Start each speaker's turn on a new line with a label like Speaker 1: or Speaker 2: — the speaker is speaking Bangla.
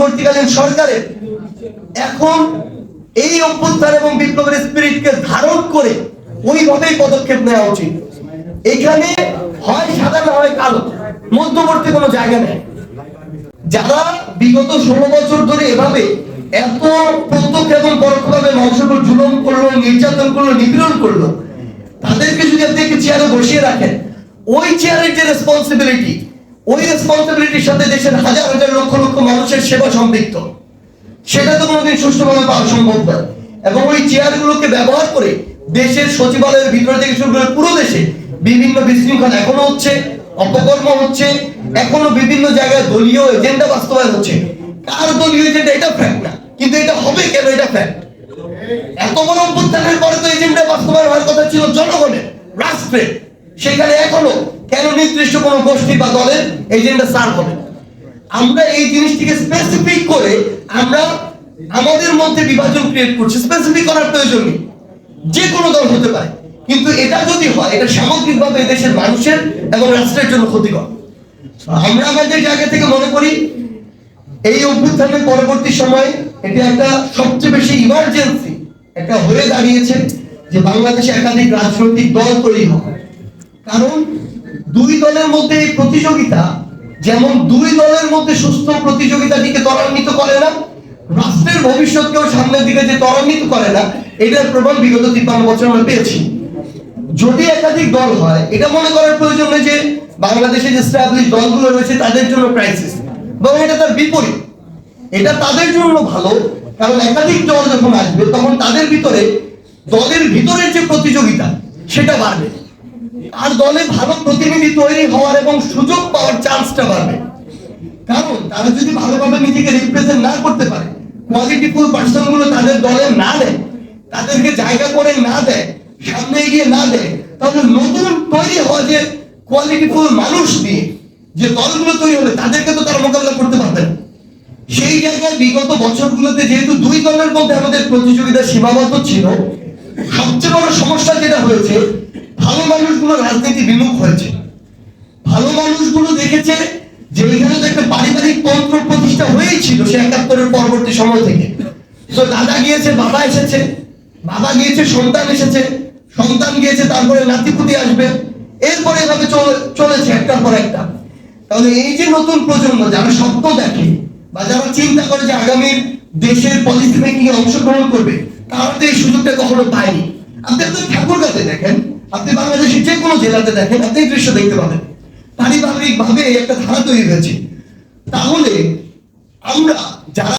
Speaker 1: অন্তর্বর্তীকালীন সরকারের এখন এই অভ্যুত্থান এবং বিপ্লবের স্পিরিটকে ধারণ করে ওইভাবেই পদক্ষেপ নেওয়া উচিত। এখানে হয় সাদা না হয় কালো, মধ্যবর্তী কোনো জায়গা নেই। যারা বিগত 16 বছর ধরে এভাবে এত প্রত্যক্ষ এবং পরোক্ষভাবে মানুষের উপর জুলুম করলো, নির্যাতন করলো, নিপীড়ন করলো, তাদেরকে যদি আপনি একটি চেয়ারে বসিয়ে রাখেন, ওই চেয়ারের যে রেসপন্সিবিলিটি, ওই রেসপন্সিবিলিটির সাথে দেশের হাজার হাজার লক্ষ লক্ষ মানুষের সেবা সম্পৃক্ত, সেটা তো কোনোদিন সুষ্ঠুভাবে পাওয়া সম্ভব নয়। এবং ওই চেয়ারগুলোকে ব্যবহার করে দেশের সচিবালয়ের ভিতরে থেকে শুরু করে পুরো দেশে বিভিন্ন বিশৃঙ্খলা এখনো হচ্ছে, অপকর্ম হচ্ছে, এখনো বিভিন্ন জায়গায় দলীয় এজেন্ডা বাস্তবায়ন হচ্ছে। কার দলীয় এজেন্ডা এটা ফ্যাক্ট না, কিন্তু এটা হবে কেন এটা ফ্যাক্ট। এত বড় অভ্যুত্থানের পরে তো এজেন্ডা বাস্তবায়ন হওয়ার কথা ছিল জনগণের, রাষ্ট্রের, সেখানে এখনো কেন নির্দিষ্ট কোনো গোষ্ঠী বা দলের এজেন্ডা সার্ভ হবে। আমরা এই জিনিসটিকে স্পেসিফিক করে আমরা আমাদের মধ্যে বিভাজন ক্রিয়েট করছি। স্পেসিফিক করার প্রয়োজন নেই, যে কোনো দল হতে পারে, কিন্তু এটা যদি হয় এটা সামগ্রিকভাবে দেশের মানুষের এবং রাষ্ট্রের জন্য ক্ষতিকর। আমরা আমাদের জায়গা থেকে মনে করি এই অভ্যুত্থানের পরবর্তী সময়ে এটা একটা সবচেয়ে বেশি ইমার্জেন্সি একটা হয়ে দাঁড়িয়েছে যে বাংলাদেশে একাধিক রাজনৈতিক দল তৈরি হয়। কারণ দুই দলের মধ্যে এই প্রতিযোগিতা যেমন দুই দলের মধ্যে সুস্থ প্রতিযোগিতাটিকে ত্বরান্বিত করে না, রাষ্ট্রের ভবিষ্যৎকেও সামনের দিকে যে ত্বরান্বিত করে না, এটার প্রমাণ বিগত 53 বছর আমরা পেয়েছি। যদি একাধিক দল হয়, এটা মনে করার প্রয়োজন নেই যে বাংলাদেশে যে এস্টাবলিশ দলগুলো রয়েছে তাদের জন্য ক্রাইসিস, বরং এটা তার বিপরীত। এটা তাদের জন্য ভালো, কারণ একাধিক দল যখন আসবে তখন তাদের ভিতরে দলের ভিতরের যে প্রতিযোগিতা সেটা বাড়বে, আর দলে ভালো প্রতিনিধি তৈরি হওয়ার এবং সুযোগ পাওয়ার চান্সটা বাড়বে। কারণ তারা যদি ভালোভাবে নিজেকে রিপ্রেজেন্ট না করতে পারে, কোয়ালিটিফুল পার্সন গুলো তাদের দলে না দেয়, তাদেরকে জায়গা করে না দেয়, সামনে এগিয়ে না দেয়, তাহলে নতুন তৈরি হওয়া যে কোয়ালিটিফুল মানুষ দিয়ে যে দলগুলো তৈরি হবে তাদেরকে তো তারা মোকাবিলা করতে পারবে না। সেই জায়গায় বিগত বছরগুলোতে যেহেতু দুই দলের মধ্যে আমাদের প্রতিযোগিতা সীমাবদ্ধ ছিল, সবচেয়ে বড় সমস্যা যেটা হয়েছে, ভালো মানুষগুলো রাজনীতি বিমুখ হয়েছে। ভালো মানুষগুলো দেখেছে যে এখানে তো একটা পারিবারিক তন্ত্র প্রতিষ্ঠা হয়েছিল সে 71-এর পরবর্তী সময় থেকে। তো দাদা গিয়েছে, বাবা এসেছে, বাবা গিয়েছে, সন্তান এসেছে, সন্তান গিয়েছে, তারপরে নাতিপুতি আসবে, এরপরে এভাবে চলেছে একটার পর একটা। তাহলে এই যে নতুন প্রজন্ম যারা স্বপ্ন দেখে বা যারা চিন্তা করে যে আগামীর দেশের পলিসি মেকিং এ অংশগ্রহণ করবে, তারা তো এই সুযোগটা কখনো পায়নি। আপনি তো ঠাকুরগাঁতে দেখেন, আপনি বাংলাদেশের যে কোনো জেলাতে দেখেন, আপনি এই দৃশ্য দেখতে পাবেন। পারিবারিক ভাবে একটা ধারা তৈরি হয়েছে। তাহলে আমরা যারা